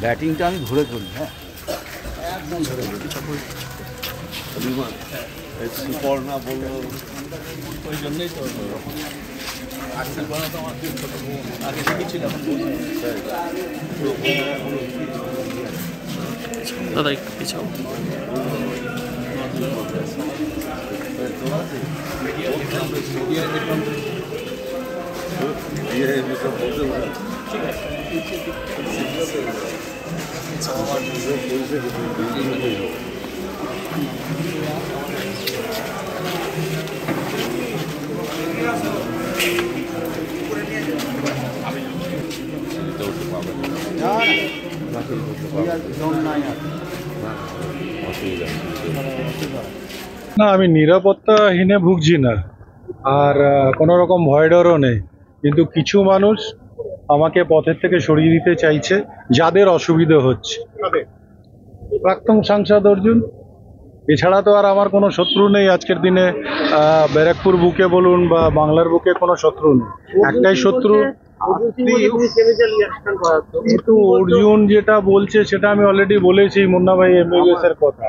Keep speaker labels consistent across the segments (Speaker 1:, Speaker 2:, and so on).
Speaker 1: ব্যাটিংটা আমি ধরে করি, হ্যাঁ একদম ধরে করি।
Speaker 2: সুপর্ণা বললো
Speaker 3: ওই জন্যই তো সুপর্ণা তো আমার ছোট বোন, আগে শিখেছিল এখন দাদা একটু পিছাও।
Speaker 4: না, আমি নিরাপত্তাহীনে ভুগছি না, আর কোনো রকম ভয় ডরও নেই, কিন্তু কিছু মানুষ আমাকে পথের থেকে সরিয়ে দিতে চাইছে যাদের অসুবিধা হচ্ছে। প্রাক্তন সাংসদ অর্জুন, এছাড়া তো আর আমার কোনো শত্রু নেই আজকের দিনে। ব্যারাকপুর বুকে বলুন বা বাংলার বুকে কোনো শত্রু নেই, একটাই শত্রু। কিন্তু অর্জুন যেটা বলছে সেটা আমি অলরেডি বলেছি মুন্না ভাই MBBS এর কথা,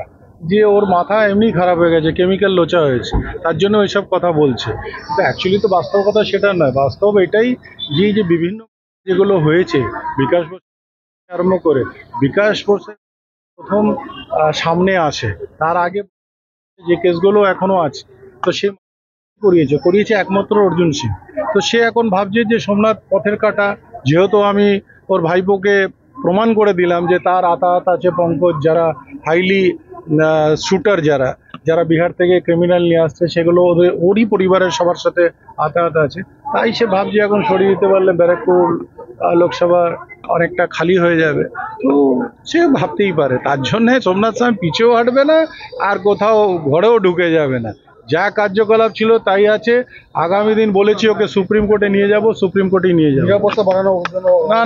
Speaker 4: যে ওর মাথা এমনি খারাপ হয়ে গেছে, কেমিক্যাল লোচা হয়েছে, তার জন্য ওইসব কথা বলছে। তো অ্যাকচুয়ালি তো বাস্তব কথা সেটা নয়, বাস্তব এটাই যে বিভিন্ন যেগুলো হয়েছে বিকাশ আরম্ভ করে, বিকাশ বোসের প্রথম সামনে আসে, তার আগে যে কেসগুলো এখনো আছে, তো সে করিয়েছে একমাত্র অর্জুন সিং। তো সে এখন ভাবছে যে সোমনাথ পথের কাটা, যেহেতু আমি ওর ভাইপোকে প্রমাণ করে দিলাম যে তার আতাহাত আছে পঙ্কজ, যারা হাইলি শুটার, যারা বিহার থেকে ক্রিমিনাল নিয়ে আসছে, সেগুলো ওরই পরিবারের সবার সাথে আতাহাত আছে। তাই সে ভাবছে এখন সরিয়ে দিতে পারলে ব্যারাকপুর লোকসভা অনেকটা খালি হয়ে যাবে। তো সে ভাবতেই পারে, তার জন্যে সোমনাথ স্বামী পিছেও হাঁটবে না, আর কোথাও ঘরেও ঢুকে যাবে না। যা কার্যকলাপ ছিল তাই আছে। আগামী দিন বলেছি ওকে সুপ্রিম কোর্টে নিয়ে যাব, সুপ্রিম কোর্টেই নিয়ে যাবো। নিরাপত্তা বাড়ানো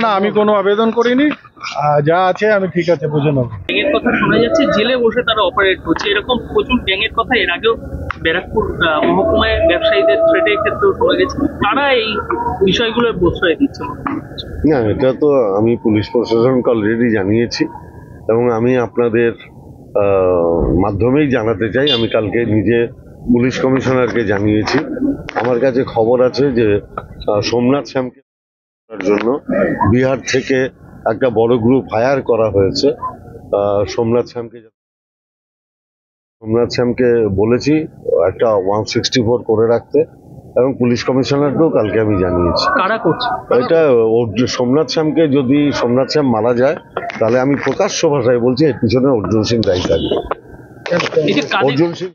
Speaker 4: না, আমি কোনো আবেদন করিনি, যা আছে আমি ঠিক আছে বুঝে নেব।
Speaker 3: গ্যাংয়ের কথা শোনা যাচ্ছে, জেলে বসে তারা অপারেট করছে, এরকম প্রচুর গ্যাংয়ের কথা এর আগেও ব্যারাকপুর মহকুমায় ব্যবসায়ীদের থ্রেটের ক্ষেত্রেও শোনা গেছে। তারা এই বিষয়গুলো প্রশ্রয় দিচ্ছে
Speaker 2: না, এটা তো আমি পুলিশ প্রশাসনকে অলরেডি জানিয়েছি, এবং আমি আপনাদের মাধ্যমেই জানাতে চাই, আমি কালকে নিজে পুলিশ কমিশনারকে জানিয়েছি। আমার কাছে খবর আছে যে সোমনাথ শ্যামকে জন্য বিহার থেকে একটা বড় গ্রুপ হায়ার করা হয়েছে। সোমনাথ শ্যামকে বলেছি একটা 164 করে রাখতে, এবং পুলিশ কমিশনারকেও কালকে আমি জানিয়েছি।
Speaker 3: কারা করছে
Speaker 2: এটা সোমনাথ শ্যামকে, যদি সোমনাথ শ্যাম মারা যায় তাহলে আমি প্রকাশ্য ভাষায় বলছি এর পিছনে অর্জুন সিং দায়ী থাকবে। অর্জুন সিং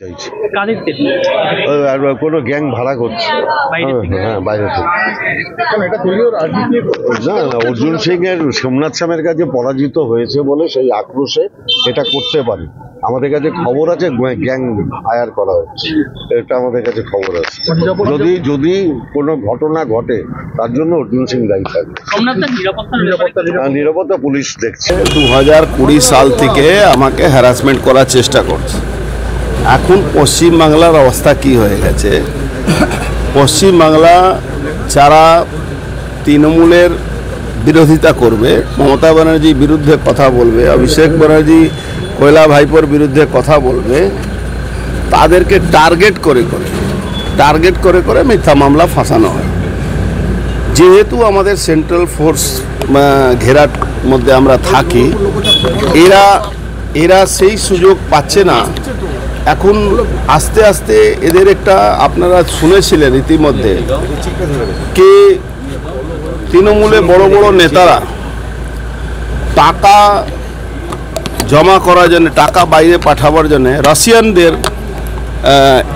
Speaker 2: চাইছে কোনো গ্যাং ভাড়া করছে, হ্যাঁ বাইরে থেকে। না, অর্জুন সিং এর সোমনাথ শ্যামের কাছে পরাজিত হয়েছে বলে সেই আক্রোশে এটা করতে পারে। আমাদের কাছে খবর আছে গ্যাং হায়ার করা হচ্ছে, এটা আমাদের কাছে খবর আছে। যদি কোনো ঘটনা ঘটে তার জন্য অর্জুন সিং দায়ী থাকবে। নিরাপত্তা পুলিশ দেখছে।
Speaker 5: 2020 সাল থেকে আমাকে হ্যারাসমেন্ট করার চেষ্টা করছে। এখন পশ্চিমবাংলার অবস্থা কি হয়ে গেছে, পশ্চিমবাংলা যারা তৃণমূলের বিরোধিতা করবে, মমতা ব্যানার্জির বিরুদ্ধে কথা বলবে, অভিষেক ব্যানার্জি কয়লা ভাইপোর বিরুদ্ধে কথা বলবে, তাদেরকে টার্গেট করে মিথ্যা মামলা ফাঁসানো হয়। যেহেতু আমাদের সেন্ট্রাল ফোর্স ঘেরার মধ্যে আমরা থাকি, এরা সেই সুযোগ পাচ্ছে না। এখন আস্তে আস্তে এদের একটা, আপনারা শুনেছিলেন ইতিমধ্যে, কে তৃণমূলে বড় বড় নেতারা টাকা জমা করার জন্য, টাকা বাইরে পাঠাবার জন্য রাশিয়ানদের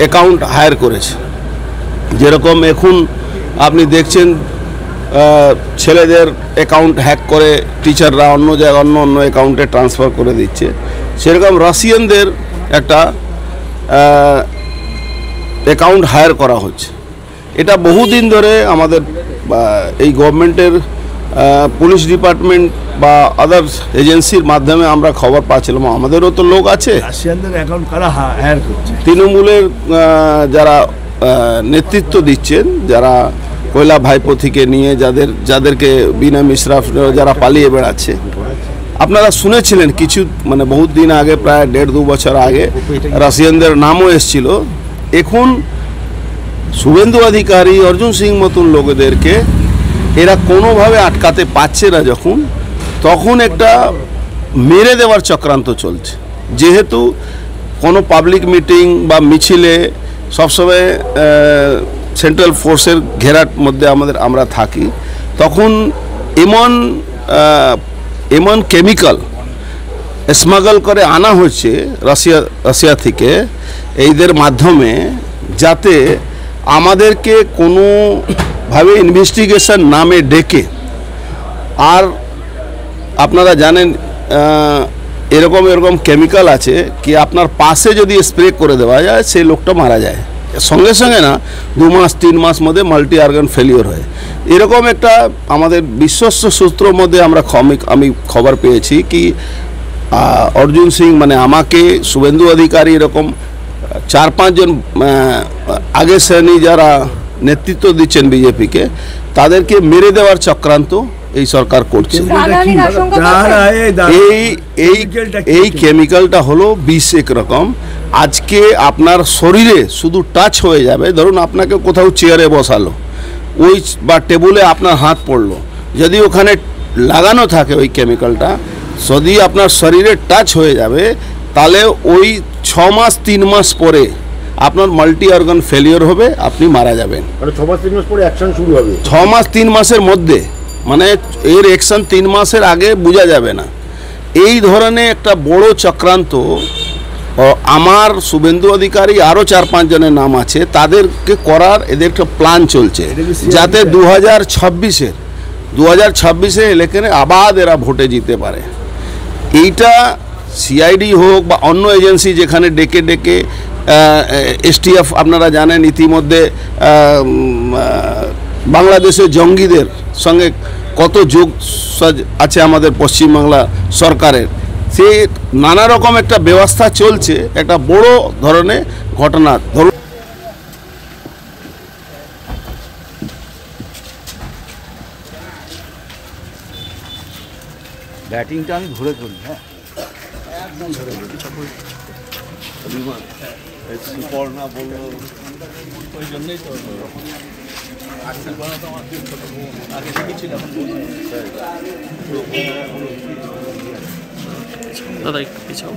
Speaker 5: অ্যাকাউন্ট হায়ার করেছে। যেরকম এখন আপনি দেখছেন ছেলেদের অ্যাকাউন্ট হ্যাক করে টিচাররা অন্য জায়গায় অন্য অ্যাকাউন্টে ট্রান্সফার করে দিচ্ছে, সেরকম রাশিয়ানদের একটা অ্যাকাউন্ট হায়ার করা হচ্ছে। এটা বহুদিন ধরে আমাদের এই গভর্নমেন্টের পুলিশ ডিপার্টমেন্ট বা আদার্স এজেন্সির মাধ্যমে আমরা খবর পাচ্ছিলাম। আমাদেরও তো লোক আছে,
Speaker 6: রাশিয়ানদের অ্যাকাউন্ট কারা হায়ার করছে,
Speaker 5: তৃণমূলের যারা নেতৃত্ব দিচ্ছেন, যারা কৈলা ভাইপো থেকে নিয়ে যাদেরকে বিনা মিশ্রা যারা পালিয়ে বেড়াচ্ছে, আপনারা শুনেছিলেন কিছু মানে বহুত দিন আগে, প্রায় 1.5-2 বছর আগে রাশিয়ানদের নামও এসেছিল। এখন শুভেন্দু অধিকারী, অর্জুন সিং মতন লোকেদেরকে এরা কোনোভাবে আটকাতে পারছে না যখন, তখন একটা মেরে দেওয়ার চক্রান্ত চলছে। যেহেতু কোনো পাবলিক মিটিং বা মিছিলে সবসময় সেন্ট্রাল ফোর্সের ঘেরার মধ্যে আমরা থাকি, তখন এমন কেমিক্যাল স্মাগল করে আনা হচ্ছে রাশিয়া থেকে এইদের মাধ্যমে, যাতে আমাদেরকে কোনোভাবে ইনভেস্টিগেশন নামে ডেকে, আর আপনারা জানেন এরকম কেমিক্যাল আছে কি আপনার পাশে যদি স্প্রে করে দেওয়া যায় সেই লোকটা মারা যায় সঙ্গে সঙ্গে না, 2 মাস 3 মাস মধ্যে মাল্টি অর্গান ফেলিওর হয়। এরকম একটা আমাদের বিশ্বস্ত সূত্রের মধ্যে আমি খবর পেয়েছি কি অর্জুন সিং মানে আমাকে, শুভেন্দু অধিকারী, এরকম 4-5 জন আগে শ্রেণী যারা নেতৃত্ব দিচ্ছেন বিজেপিকে, তাদেরকে মেরে দেওয়ার চক্রান্ত এই সরকার করছে। এই কেমিক্যালটা হলো বিষ একরকম। আজকে আপনার শরীরে শুধু টাচ হয়ে যাবে, ধরুন আপনাকে কোথাও চেয়ারে বসালো ওই বা টেবিলে আপনার হাত পড়লো, যদি ওখানে লাগানো থাকে ওই কেমিক্যালটা, যদি আপনার শরীরে টাচ হয়ে যাবে, তাহলে ওই 6 মাস 3 মাস পরে আপনার মাল্টি অর্গান ফেলিওর হবে, আপনি মারা যাবেন।
Speaker 1: মানে 6 মাস 3 মাস পরে অ্যাকশন শুরু হবে?
Speaker 5: 6 মাস 3 মাসের মধ্যে, মানে এর অ্যাকশন 3 মাসের আগে বোঝা যাবে না। এই ধরনের একটা বড় চক্রান্ত আমার, শুভেন্দু অধিকারী, আরও 4-5 জনের নাম আছে, তাদেরকে করার এদের একটা প্ল্যান চলছে, যাতে 2026-এর ইলেকশনে আবার এরা ভোটে জিতে পারে। এইটা সিআইডি হোক বা অন্য এজেন্সি যেখানে ডেকে এসটিএফ, আপনারা জানেন ইতিমধ্যে বাংলাদেশের জঙ্গিদের সঙ্গে কত যোগ আছে আমাদের পশ্চিমবাংলা সরকারের, সে নানা রকম একটা ব্যবস্থা চলছে, একটা বড় ধরনের ঘটনা। ধরুন
Speaker 1: ব্যাটিংটা আমি ধরে করি, হ্যাঁ একদম ধরে করি।
Speaker 3: দাদা একটু পিছাও।